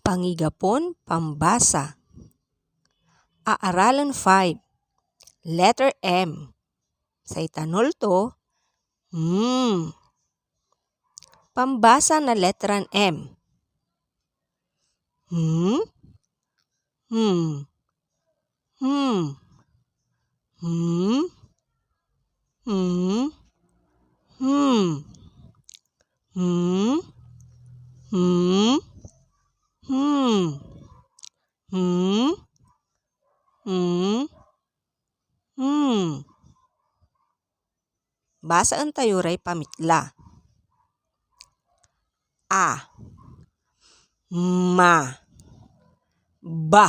Pangigapon pambasa. Aaralan 5. Letter M. Sa itanol to, Pambasa na letran M. Basaan tayo ray pamitla. A. Ma. Ba.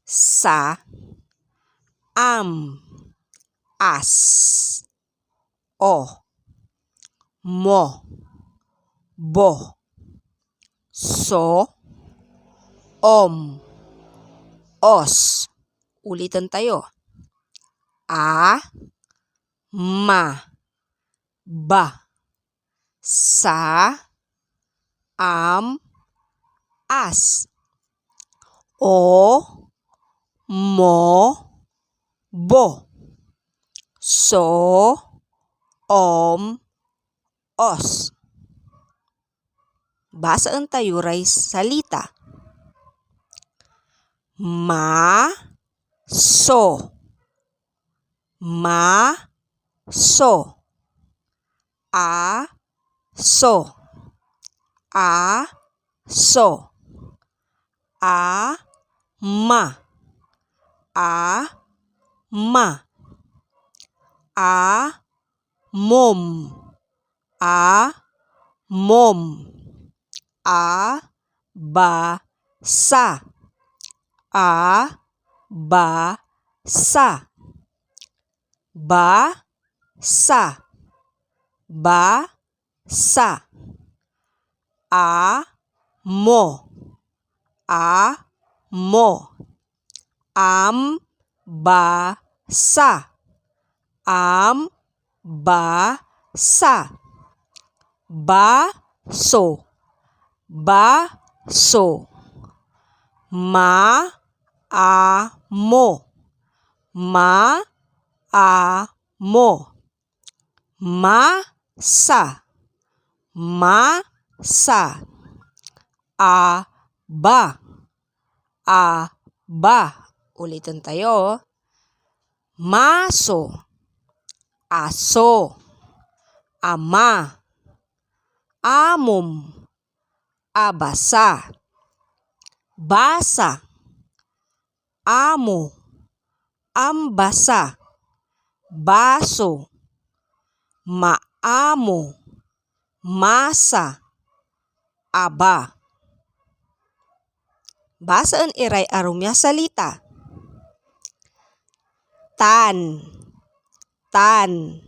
Sa. Am. As. O. Mo. Bo. So. Om. Os. Ulitan tayo. A. Ma. Ba. Sa. Am. As. O. Mo. Bo. So. Om. Os. Basaan tayo ray salita. Ma. So. Ma. So. A. So. A. So. A. Ma. A. Ma. A. Mom. A. Mom. A. Ba. Sa. A. Ba. Sa. Ba. Sa. Ba. Sa. A. Mo. A. Mo. Am. Ba. Sa. Am. Ba. Sa. Ba. So. Ba. So. Ma. A. Mo. Ma. A. Mo. Ma. Sa. Ma. Sa. A. Ba. A. Ba. Ulitin tayo. Maso. Aso. Ama. Amom. Abasa. Basa. Amo. Ambasa. Baso. Maamo. Masa. Aba. Basaan iray arumya salita. Tan. Tan.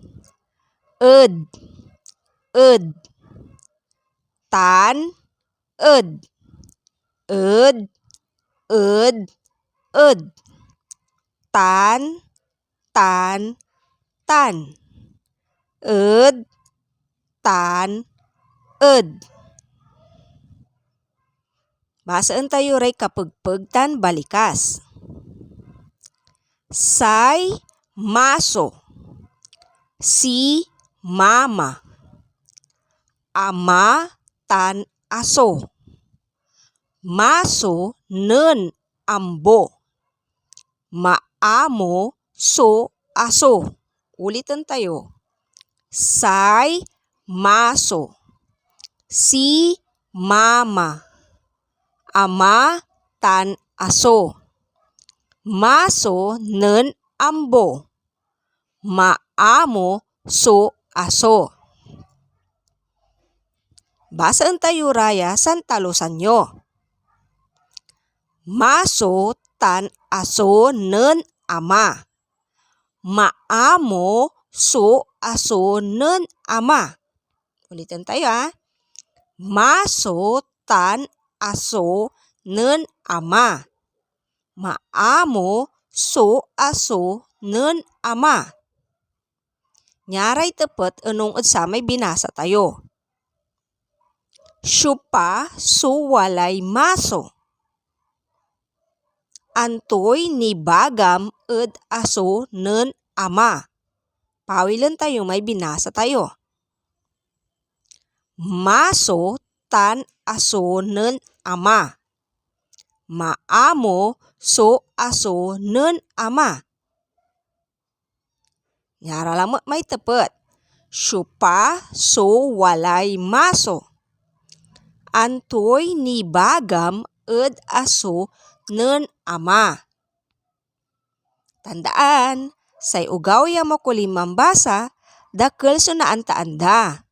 Ed. Ed. Tan. Ed. Ed. Ed. Ed. Tan. Tan. Tan. Ed. Tan. Ed. Basaan tayo ray kapagpag tan balikas. Say. Maso. Si. Mama. Ama. Tan. Aso. Maso. Nen. Ambo. Maamo. So. Aso. Ulitan tayo. Say. Maso. Si. Mama. Ama. Tan. Aso. Maso. Nen. Ambo. Maamo. So. Aso. Basaan tayo raya san talusan nyo. Maso. Tan. Aso. Nen. Ama. Maamo. So. Aso. Nen. Ama. Ulitin tayo Maso. Tan. Aso. Nen. Ama. Maamo. So. Aso. Nen. Ama. Nyaray tepat anong sa may binasa tayo. Syupa so walay maso. Antoy ni bagam ed aso nen ama. Pawilan tayo, may binasa tayo. Maso tan aso nen ama. Maamo so aso nen ama. Nyara lama may tepat. Syupa so walay maso. Antoy ni bagam ed aso nen ama. Tandaan, say ugaw yang makulimang basa, dakkel so naanta anda.